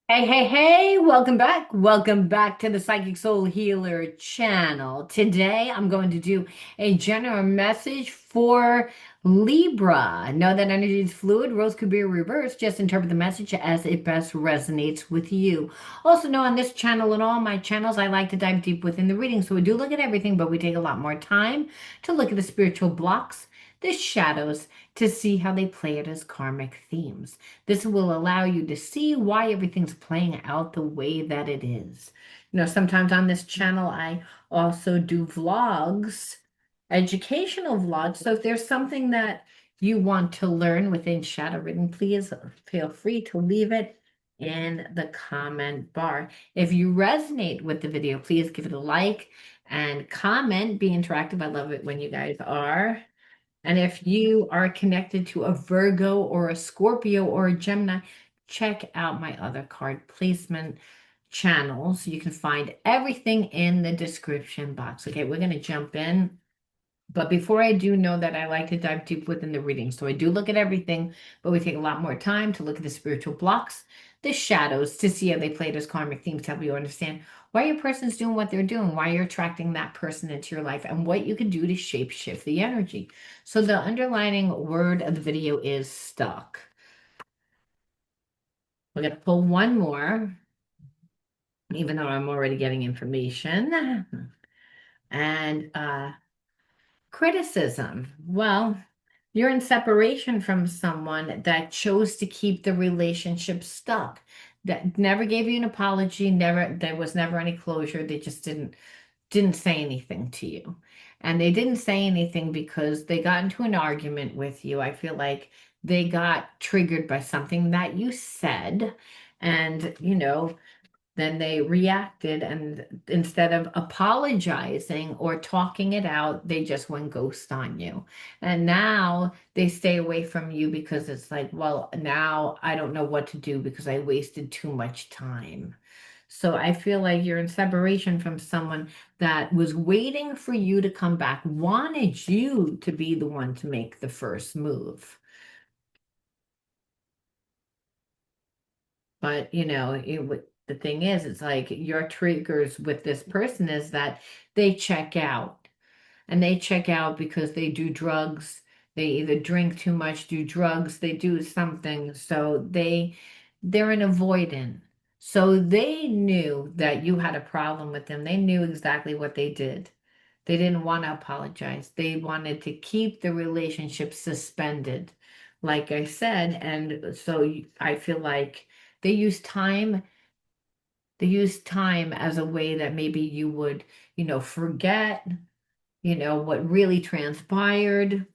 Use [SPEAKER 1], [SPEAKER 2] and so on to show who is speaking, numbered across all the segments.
[SPEAKER 1] Hey, hey, hey, welcome back. Welcome back to the Psychic Soul Healer channel. Today I'm going to do a general message for Libra. Know that energy is fluid, roles could be reversed. Just interpret the message as it best resonates with you. Also, know on this channel and all my channels, I like to dive deep within the reading. So we do look at everything, but we take a lot more time to look at the spiritual blocks, the shadows, to see how they play it as karmic themes. This will allow you to see why everything's playing out the way that it is. Sometimes on this channel, I also do vlogs, educational vlogs. So if there's something that you want to learn within Shadow Written, please feel free to leave it in the comment bar. If you resonate with the video, please give it a like and comment. Be interactive. I love it when you guys are. And if you are connected to a Virgo or a Scorpio or a Gemini, check out my other card placement channels. You can find everything in the description box. Okay, we're going to jump in. But before I do, know that I like to dive deep within the reading. So I do look at everything, but we take a lot more time to look at the spiritual blocks, the shadows, to see how they play those karmic themes, to help you understand why your person's doing what they're doing, why you're attracting that person into your life, and what you can do to shape shift the energy. So the underlining word of the video is stuck. We're going to pull one more, even though I'm already getting information. And criticism. Well, you're in separation from someone that chose to keep the relationship stuck, that never gave you an apology, there was never any closure. They just didn't say anything to you. And they didn't say anything because they got into an argument with you. I feel like they got triggered by something that you said. And, then they reacted, and instead of apologizing or talking it out, they just went ghost on you. And now they stay away from you because it's like, well, now I don't know what to do because I wasted too much time. So I feel like you're in separation from someone that was waiting for you to come back, wanted you to be the one to make the first move. But the thing is, it's like your triggers with this person is that they check out, and they check out because they do drugs. They either drink too much, do drugs, they do something. So they're an avoidant. So they knew that you had a problem with them. They knew exactly what they did. They didn't want to apologize. They wanted to keep the relationship suspended, like I said. And so I feel like they use time they use time as a way that maybe you would, forget, what really transpired,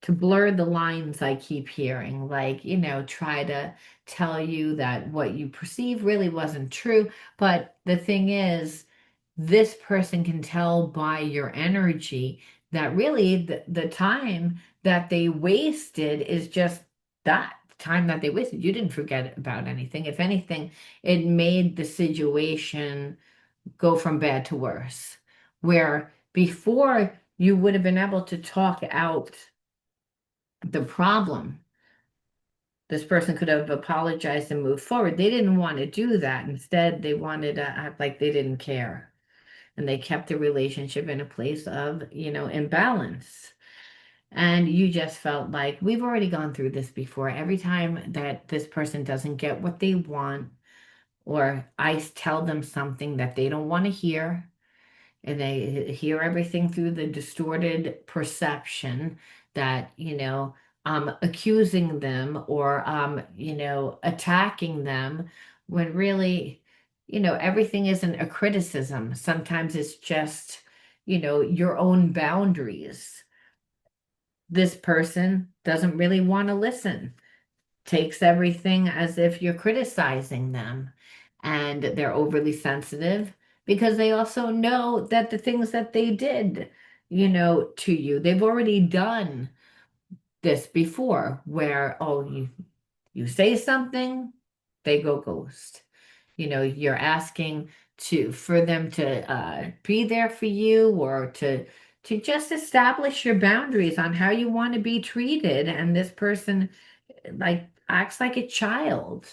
[SPEAKER 1] to blur the lines. I keep hearing, like, try to tell you that what you perceive really wasn't true. But the thing is, this person can tell by your energy that really the time that they wasted is just that time that they wasted. You didn't forget about anything. If anything, it made the situation go from bad to worse. Where before you would have been able to talk out the problem, this person could have apologized and moved forward. They didn't want to do that. Instead, they wanted to act like they didn't care. And they kept the relationship in a place of, imbalance. And you just felt like we've already gone through this before. Every time that this person doesn't get what they want, or I tell them something that they don't want to hear, and they hear everything through the distorted perception that, I'm accusing them, or attacking them, when really, everything isn't a criticism. Sometimes it's just, your own boundaries. This person doesn't really want to listen, takes everything as if you're criticizing them, and they're overly sensitive because they also know that the things that they did, to you, they've already done this before, where, oh, you say something, they go ghost. You're asking for them to be there for you, or to just establish your boundaries on how you want to be treated, and this person like acts like a child.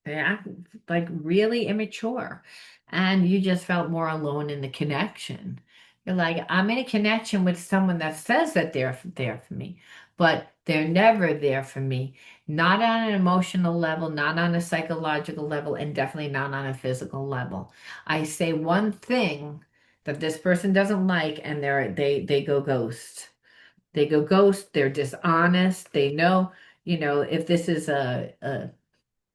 [SPEAKER 1] They act like really immature. And you just felt more alone in the connection. You're like, I'm in a connection with someone that says that they're there for me, but they're never there for me. Not on an emotional level, not on a psychological level, and definitely not on a physical level. I say one thing that this person doesn't like, and they go ghost. They go ghost, they're dishonest, they know, if this is a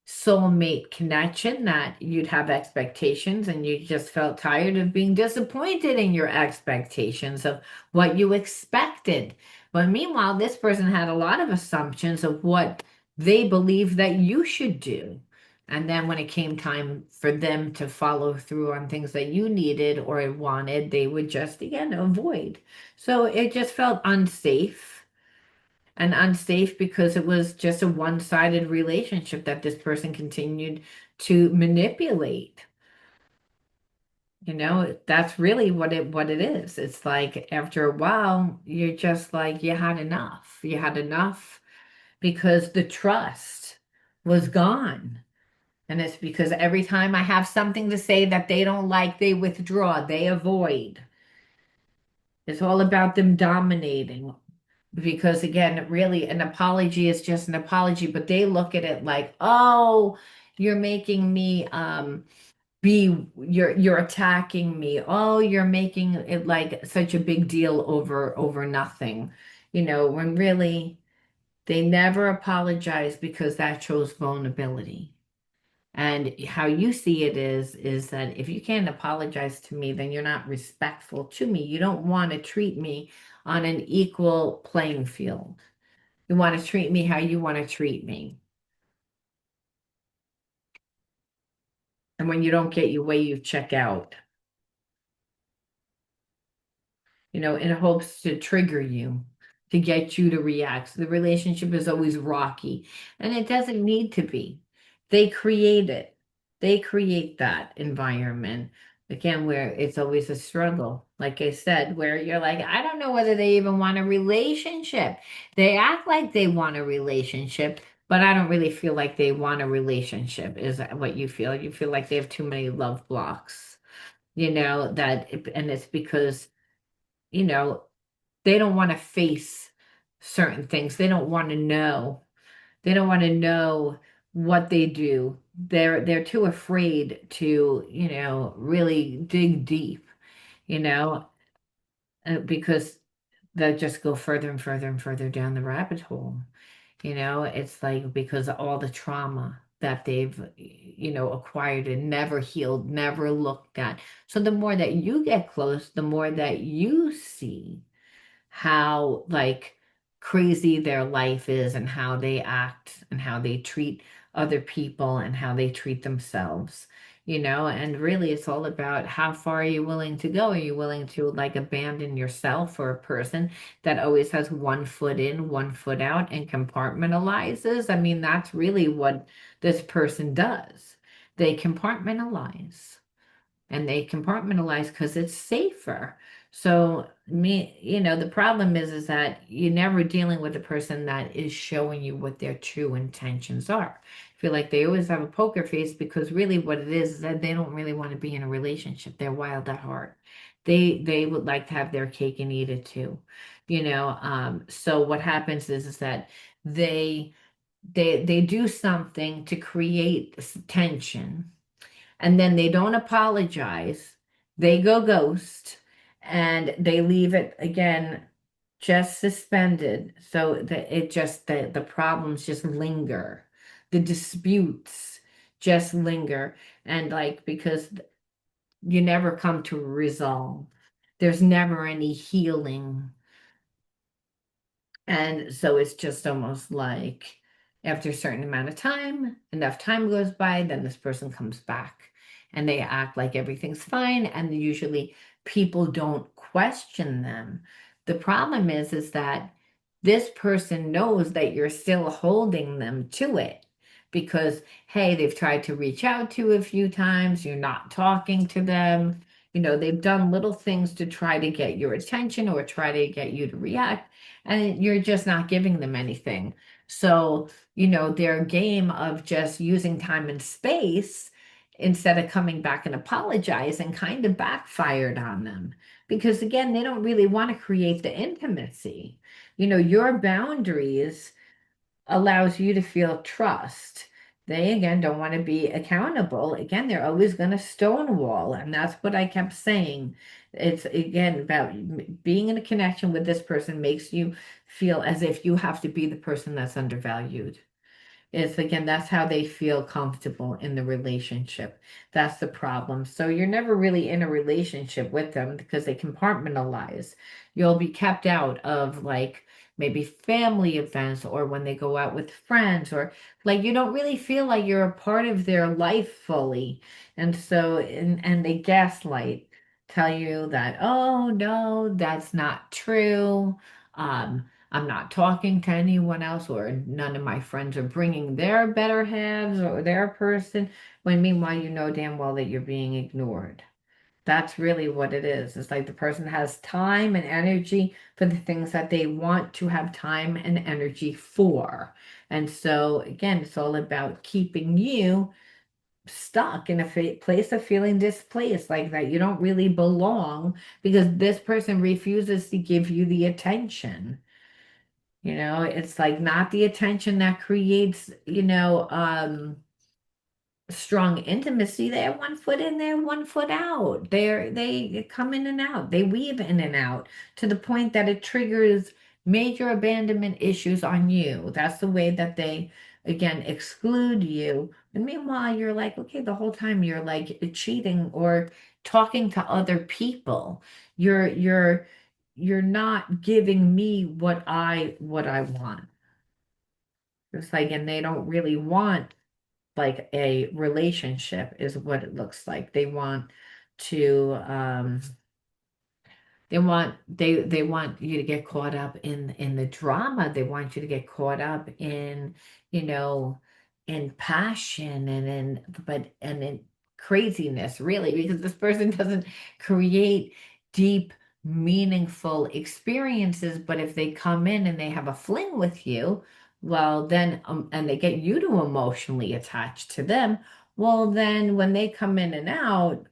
[SPEAKER 1] soulmate connection that you'd have expectations and you just felt tired of being disappointed in your expectations of what you expected. But meanwhile, this person had a lot of assumptions of what they believed that you should do. And then when it came time for them to follow through on things that you needed or wanted, they would just again avoid. So it just felt unsafe and unsafe because it was just a one-sided relationship that this person continued to manipulate. That's really what it is. It's like after a while, you're just like you had enough. You had enough because the trust was gone. And it's because every time I have something to say that they don't like, they withdraw, they avoid. It's all about them dominating. Because again, really an apology is just an apology, but they look at it like, oh, you're making me be you're attacking me. Oh, you're making it like such a big deal over nothing. When really they never apologize because that shows vulnerability. And how you see it is that if you can't apologize to me, then you're not respectful to me. You don't want to treat me on an equal playing field. You want to treat me how you want to treat me. And when you don't get your way, you check out, in hopes to trigger you, to get you to react. So the relationship is always rocky, and it doesn't need to be. They create it. They create that environment. Again, where it's always a struggle. Like I said, where you're like, I don't know whether they even want a relationship. They act like they want a relationship, but I don't really feel like they want a relationship, is that what you feel? You feel like they have too many love blocks, and it's because, you know, they don't want to face certain things. They don't want to know. They don't want to know what they do. They're too afraid to, really dig deep, you know, because they'll just go further and further and further down the rabbit hole. It's like because of all the trauma that they've, acquired and never healed, never looked at. So the more that you get close, the more that you see how like crazy their life is and how they act and how they treat other people and how they treat themselves, and really it's all about how far are you willing to go? Are you willing to like abandon yourself for a person that always has one foot in, one foot out and compartmentalizes? I mean, that's really what this person does. They compartmentalize and they compartmentalize because it's safer. So the problem is that you're never dealing with a person that is showing you what their true intentions are. I feel like they always have a poker face because really what it is that they don't really want to be in a relationship. They're wild at heart. They would like to have their cake and eat it too. So what happens is that they they do something to create tension and then they don't apologize. They go ghost and they leave it again just suspended. So that it just the problems just linger. The disputes just linger. And like because you never come to resolve. There's never any healing. And so it's just almost like after a certain amount of time, enough time goes by, then this person comes back and they act like everything's fine. And usually people don't question them. The problem is that this person knows that you're still holding them to it because, hey, they've tried to reach out to you a few times, you're not talking to them. They've done little things to try to get your attention or try to get you to react and you're just not giving them anything. So, their game of just using time and space instead of coming back and apologizing kind of backfired on them. Because again, they don't really want to create the intimacy. Your boundaries allows you to feel trust. They again don't want to be accountable. Again, they're always going to stonewall. And that's what I kept saying. It's again about being in a connection with this person makes you feel as if you have to be the person that's undervalued. Is again, that's how they feel comfortable in the relationship. That's the problem. So you're never really in a relationship with them because they compartmentalize. You'll be kept out of like maybe family events or when they go out with friends, or like you don't really feel like you're a part of their life fully. And so, and they gaslight, tell you that, oh no, that's not true. I'm not talking to anyone else, or none of my friends are bringing their better halves or their person, when meanwhile you know damn well that you're being ignored. That's really what it is. It's like the person has time and energy for the things that they want to have time and energy for. And so, again, it's all about keeping you stuck in a place of feeling displaced, like that you don't really belong because this person refuses to give you the attention. It's like not the attention that creates, strong intimacy. They're one foot in there, one foot out. They come in and out. They weave in and out to the point that it triggers major abandonment issues on you. That's the way that they again exclude you. And meanwhile, you're like, okay, the whole time you're like cheating or talking to other people. You're not giving me what I want. It's like, and they don't really want like a relationship is what it looks like. They want to they want you to get caught up in the drama. They want you to get caught up in, you know, in passion and in craziness, really, because this person doesn't create deep, meaningful experiences. But if they come in and they have a fling with you, well, then and they get you to emotionally attach to them, well, then when they come in and out,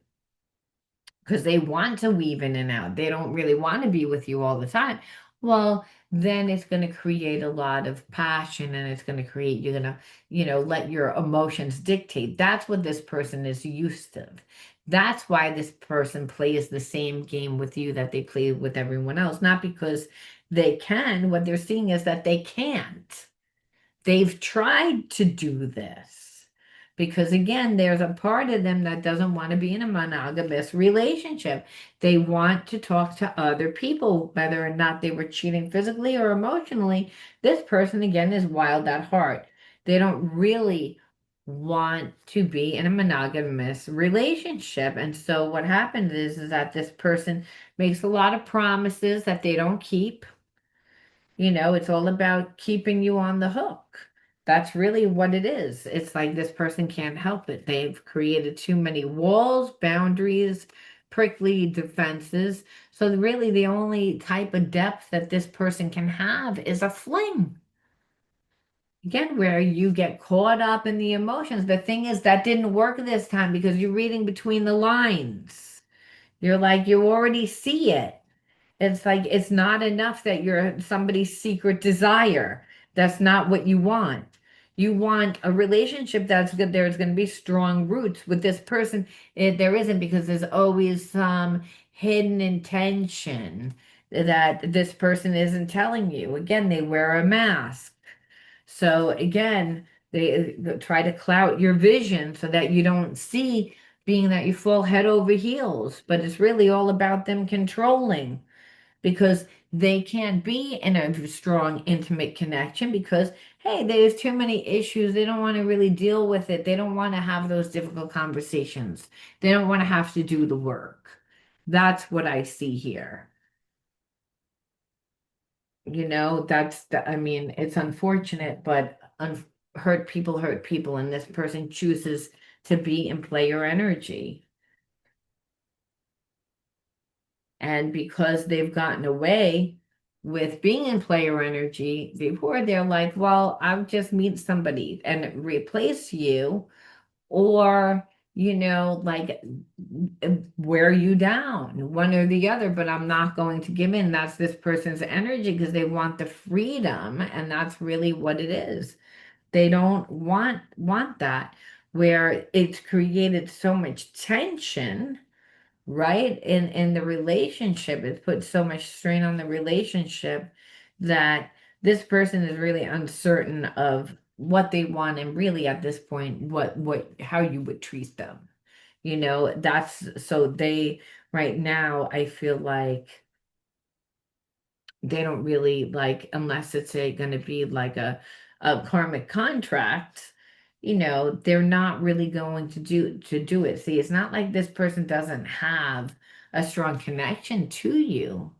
[SPEAKER 1] because they want to weave in and out. They don't really want to be with you all the time. Well, then it's going to create a lot of passion and it's going to create, you're going to, let your emotions dictate. That's what this person is used to. That's why this person plays the same game with you that they play with everyone else. Not because they can. What they're seeing is that they can't. They've tried to do this because, again, there's a part of them that doesn't want to be in a monogamous relationship. They want to talk to other people, whether or not they were cheating physically or emotionally. This person, again, is wild at heart. They don't really want to be in a monogamous relationship. And so what happens is that this person makes a lot of promises that they don't keep. It's all about keeping you on the hook. That's really what it is. It's like this person can't help it. They've created too many walls, boundaries, prickly defenses. So really the only type of depth that this person can have is a fling. Again, where you get caught up in the emotions. The thing is that didn't work this time because you're reading between the lines. You're like, you already see it. It's like it's not enough that you're somebody's secret desire. That's not what you want. You want a relationship that's good. There's going to be strong roots with this person. There isn't because there's always some hidden intention that this person isn't telling you. Again, they wear a mask. So again, they try to cloud your vision so that you don't see, being that you fall head over heels. But it's really all about them controlling because they can't be in a strong, intimate connection because, hey, there's too many issues. They don't want to really deal with it. They don't want to have those difficult conversations. They don't want to have to do the work. That's what I see here. I mean, it's unfortunate, but hurt people, and this person chooses to be in player energy. And because they've gotten away with being in player energy before, they're like, well, I'll just meet somebody and replace you, or, like wear you down, one or the other, but I'm not going to give in. That's this person's energy because they want the freedom, and that's really what it is. They don't want that, where it's created so much tension, right? In the relationship. It's put so much strain on the relationship that this person is really uncertain of what they want, and really at this point what how you would treat them. That's so they right now, I feel like they don't really like, unless it's going to be like a karmic contract, they're not really going to do it. See, it's not like this person doesn't have a strong connection to you.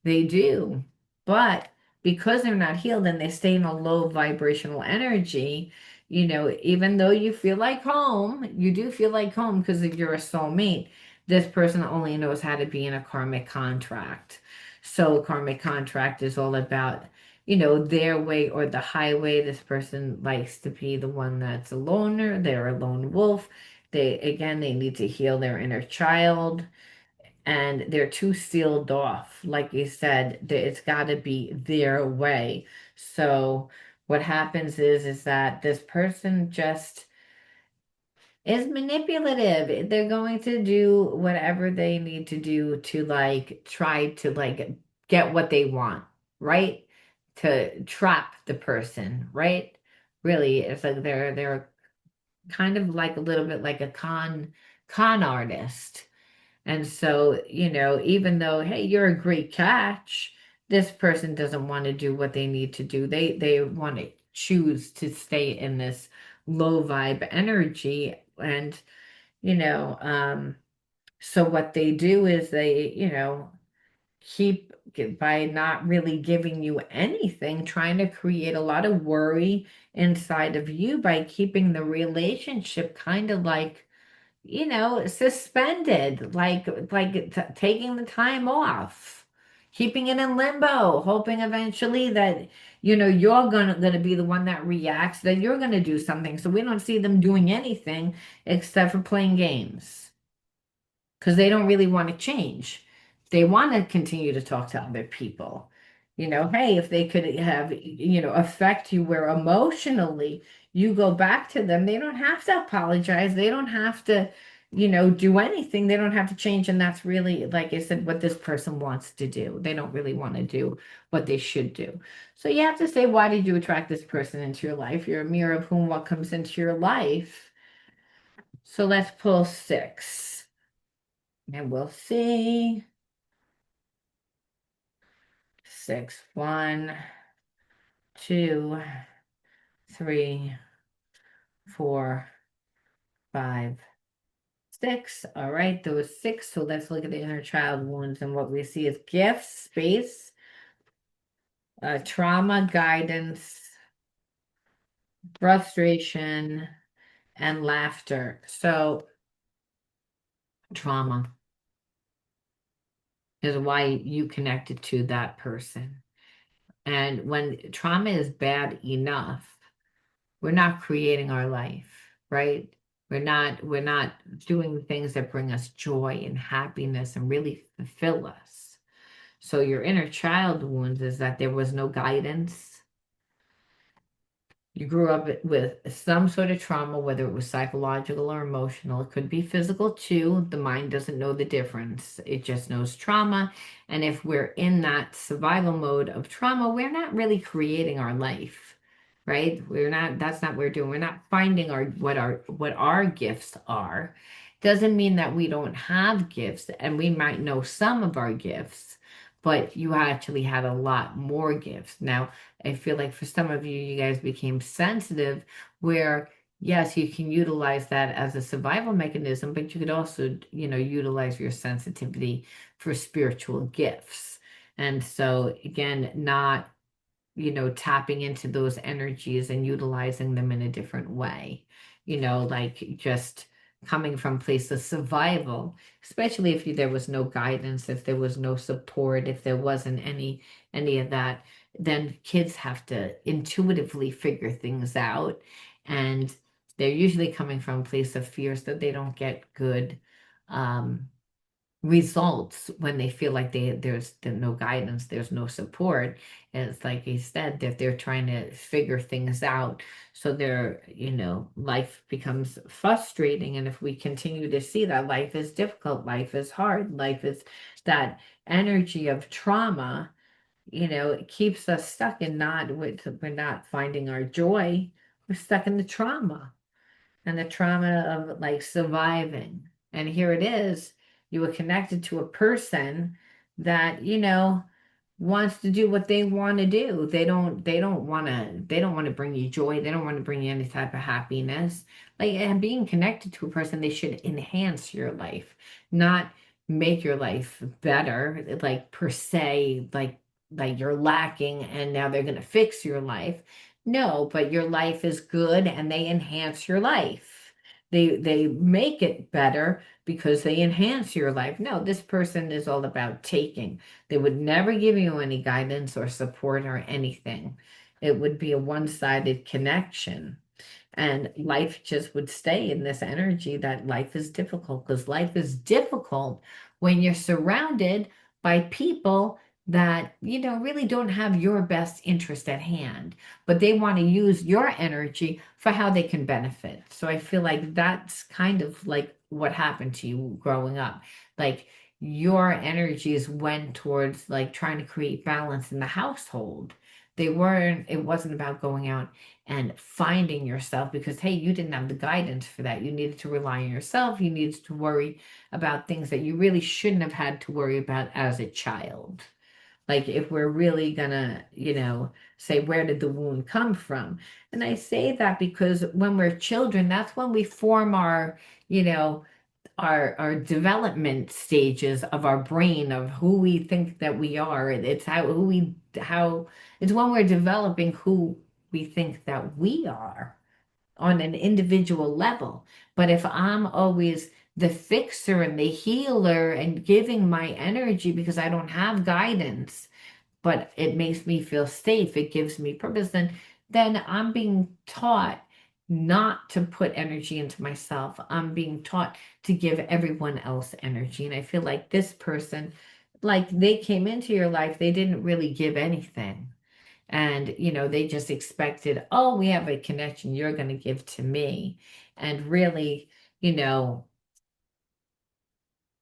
[SPEAKER 1] They do. But because they're not healed and they stay in a low vibrational energy, even though you feel like home, you do feel like home because if you're a soulmate, this person only knows how to be in a karmic contract. So karmic contract is all about, their way or the highway. This person likes to be the one that's a loner. They're a lone wolf. They need to heal their inner child, and they're too sealed off. Like you said, it's got to be their way. So what happens is that this person just is manipulative. They're going to do whatever they need to do to like try to like get what they want, right? To trap the person, right? Really, it's like they're kind of like a little bit like a con artist. And so, even though, hey, you're a great catch, this person doesn't want to do what they need to do. They want to choose to stay in this low vibe energy. And, you know, um, so what they do is they, keep by not really giving you anything, trying to create a lot of worry inside of you by keeping the relationship kind of like, suspended, like taking the time off, keeping it in limbo, hoping eventually that you're gonna be the one that reacts, that you're gonna do something. So we don't see them doing anything except for playing games because they don't really want to change. They want to continue to talk to other people. Hey, if they could have, affect you where emotionally you go back to them, they don't have to apologize. They don't have to, do anything. They don't have to change. And that's really, like I said, what this person wants to do. They don't really want to do what they should do. So you have to say, why did you attract this person into your life? You're a mirror of whom what comes into your life. So let's pull six. And we'll see. Six. One, two, three, four, five, six. All right, those six. So let's look at the inner child wounds, and what we see is gifts, space, trauma, guidance, frustration, and laughter. So trauma is why you connected to that person. And when trauma is bad enough, we're not creating our life, right? We're not doing the things that bring us joy and happiness and really fulfill us. So your inner child wounds is that there was no guidance. You grew up with some sort of trauma, whether it was psychological or emotional. It could be physical too. The mind doesn't know the difference. It just knows trauma. And if we're in that survival mode of trauma, we're not really creating our life, right? That's not what we're doing. We're not finding what our gifts are. Doesn't mean that we don't have gifts, and we might know some of our gifts, but you actually had a lot more gifts. Now, I feel like for some of you, you guys became sensitive, where yes, you can utilize that as a survival mechanism, but you could also, utilize your sensitivity for spiritual gifts. And so again, not, tapping into those energies and utilizing them in a different way, like just coming from a place of survival, especially if there was no guidance, if there was no support, if there wasn't any of that, then kids have to intuitively figure things out. And they're usually coming from a place of fear, so they don't get good um, results when they feel like there's no guidance, there's no support. And it's like you said, that they're trying to figure things out. So life becomes frustrating. And if we continue to see that life is difficult, life is hard, life is that energy of trauma, it keeps us stuck and we're not finding our joy. We're stuck in the trauma and the trauma of like surviving. And here it is, you were connected to a person that, wants to do what they want to do. They don't want to bring you joy. They don't want to bring you any type of happiness. Like, and being connected to a person, they should enhance your life, not make your life better, like per se, like you're lacking and now they're going to fix your life. No, but your life is good and they enhance your life. They make it better because they enhance your life. No, this person is all about taking. They would never give you any guidance or support or anything. It would be a one-sided connection. And life just would stay in this energy that life is difficult, because life is difficult when you're surrounded by people that, really don't have your best interest at hand, but they want to use your energy for how they can benefit. So I feel like that's kind of like what happened to you growing up. Like your energies went towards like trying to create balance in the household. It wasn't about going out and finding yourself, because hey, you didn't have the guidance for that. You needed to rely on yourself. You needed to worry about things that you really shouldn't have had to worry about as a child. Like, if we're really gonna, say, where did the wound come from? And I say that because when we're children, that's when we form you know our development stages of our brain, of who we think that we are. It's how it's when we're developing who we think that we are on an individual level. But if I'm always the fixer and the healer and giving my energy because I don't have guidance, but it makes me feel safe, it gives me purpose, then I'm being taught not to put energy into myself. I'm being taught to give everyone else energy. And I feel like this person, like they came into your life, they didn't really give anything. And, they just expected, oh, we have a connection, you're going to give to me. And really, you know,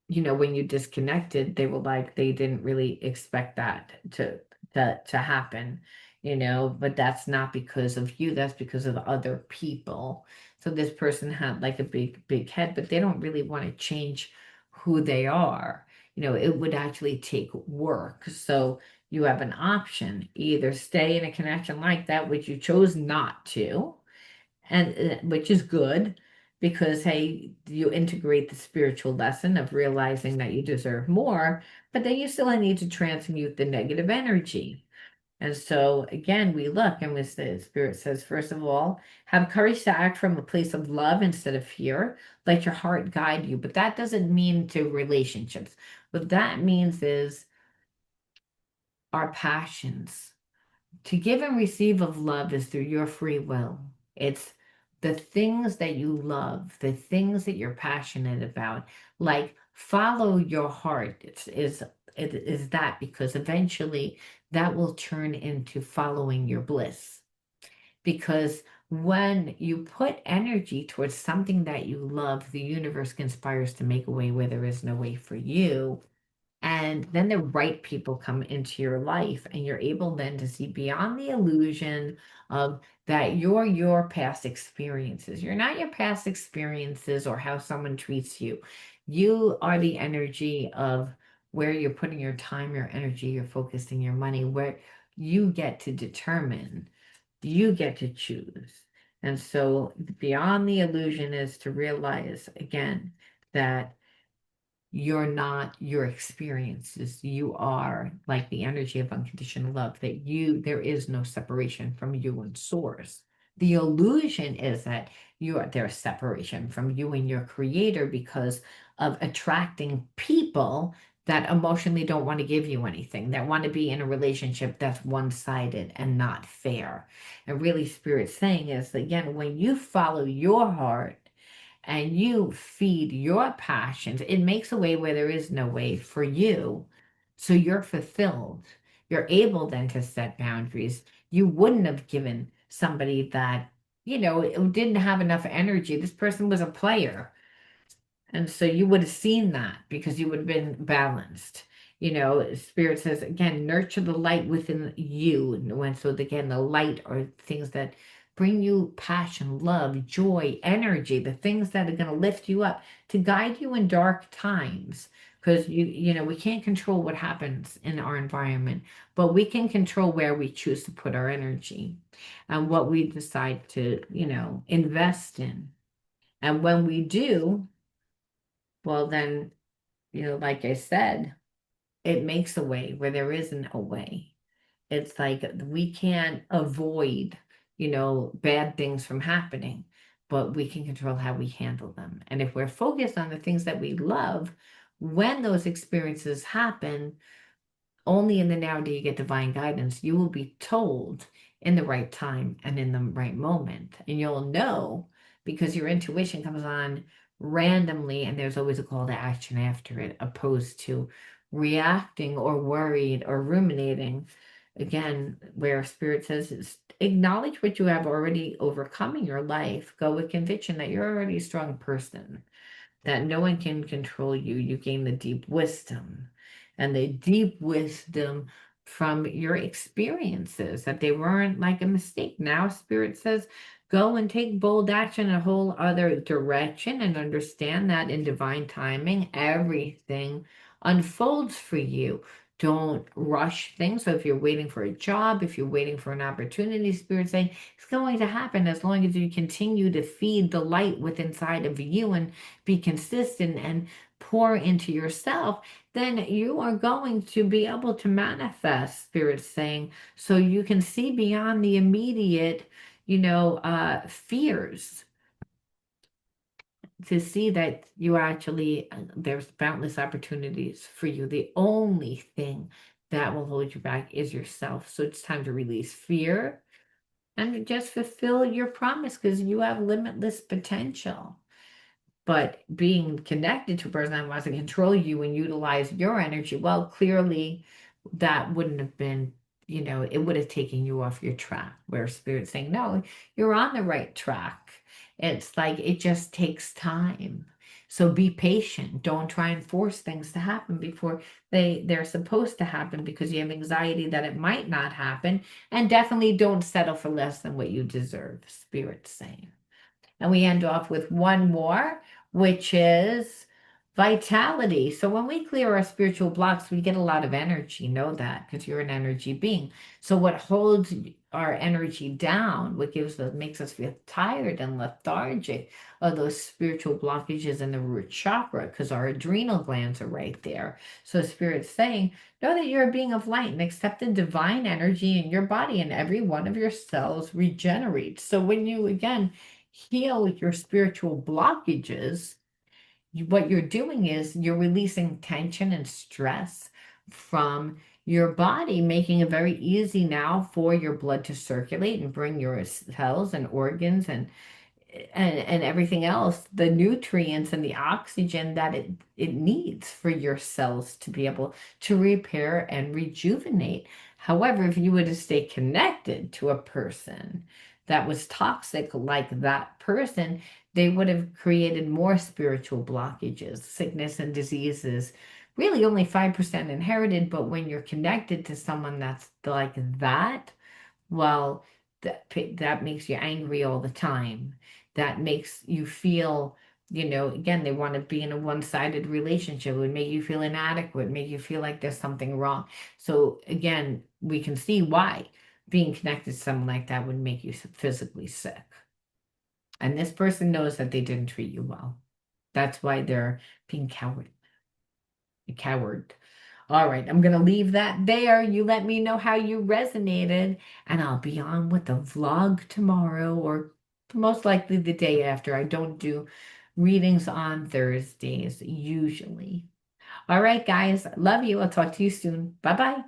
[SPEAKER 1] when you disconnected, they were like, they didn't really expect that to happen, but that's not because of you, that's because of other people. So this person had like a big head, but they don't really want to change who they are. It would actually take work. So you have an option: either stay in a connection like that, which you chose not to, and which is good, because hey, you integrate the spiritual lesson of realizing that you deserve more, but then you still need to transmute the negative energy. And so again, we look and we say, Spirit says, first of all, have courage to act from a place of love instead of fear. Let your heart guide you. But that doesn't mean to relationships. What that means is our passions. To give and receive of love is through your free will. It's the things that you love, the things that you're passionate about. Like, follow your heart. It is that, because eventually that will turn into following your bliss. Because when you put energy towards something that you love, the universe conspires to make a way where there is no way for you. And then the right people come into your life, and you're able then to see beyond the illusion of that you're your past experiences. You're not your past experiences or how someone treats you. You are the energy of where you're putting your time, your energy, your focusing your money, where you get to determine, you get to choose. And so beyond the illusion is to realize again that you're not your experiences. You are like the energy of unconditional love, that there is no separation from you and source. The illusion is that there's separation from you and your creator because of attracting people that emotionally don't want to give you anything, that want to be in a relationship that's one-sided and not fair. And really, Spirit's saying is, again, when you follow your heart and you feed your passions, it makes a way where there is no way for you. So you're fulfilled. You're able then to set boundaries. You wouldn't have given somebody that, didn't have enough energy. This person was a player. And so you would have seen that because you would have been balanced. Spirit says again, nurture the light within you. And so again, the light are things that bring you passion, love, joy, energy, the things that are going to lift you up to guide you in dark times. Because we can't control what happens in our environment, but we can control where we choose to put our energy and what we decide to, invest in. And when we do, well, then, like I said, it makes a way where there isn't a way. It's like we can't avoid, bad things from happening, but we can control how we handle them. And if we're focused on the things that we love, when those experiences happen, only in the now do you get divine guidance. You will be told in the right time and in the right moment. And you'll know because your intuition comes on randomly and there's always a call to action after it, opposed to reacting or worried or ruminating. Again, where spirit says is acknowledge what you have already overcome in your life. Go with conviction that you're already a strong person, that no one can control you. You gain the deep wisdom and the deep wisdom from your experiences, that they weren't like a mistake. Now, Spirit says, go and take bold action in a whole other direction and understand that in divine timing, everything unfolds for you. Don't rush things. So if you're waiting for a job, if you're waiting for an opportunity, Spirit saying it's going to happen as long as you continue to feed the light within inside of you and be consistent and pour into yourself, then you are going to be able to manifest, Spirit saying, so you can see beyond the immediate, fears, to see that you actually, there's boundless opportunities for you. The only thing that will hold you back is yourself. So it's time to release fear and just fulfill your promise because you have limitless potential. But being connected to a person that wants to control you and utilize your energy, well, clearly that wouldn't have been, it would have taken you off your track. Where Spirit's saying, no, you're on the right track. It's like it just takes time. So be patient. Don't try and force things to happen before they're supposed to happen because you have anxiety that it might not happen. And definitely don't settle for less than what you deserve, Spirit's saying. And we end off with one more, which is vitality. So when we clear our spiritual blocks, we get a lot of energy. Know that because you're an energy being. So what holds our energy down, what makes us feel tired and lethargic, are those spiritual blockages in the root chakra because our adrenal glands are right there. So Spirit's saying, know that you're a being of light and accept the divine energy in your body, and every one of your cells regenerates. So when you again heal your spiritual blockages, what you're doing is you're releasing tension and stress from your body, making it very easy now for your blood to circulate and bring your cells and organs and everything else, the nutrients and the oxygen that it needs for your cells to be able to repair and rejuvenate. However, if you were to stay connected to a person that was toxic like that person, they would have created more spiritual blockages, sickness and diseases. Really only 5% inherited, but when you're connected to someone that's like that, well, that makes you angry all the time. That makes you feel, again, they want to be in a one-sided relationship. It would make you feel inadequate, make you feel like there's something wrong. So again, we can see why being connected to someone like that would make you physically sick. And this person knows that they didn't treat you well. That's why they're being coward. All right, I'm going to leave that there. You let me know how you resonated, and I'll be on with the vlog tomorrow or most likely the day after. I don't do readings on Thursdays usually. All right, guys, love you. I'll talk to you soon. Bye bye.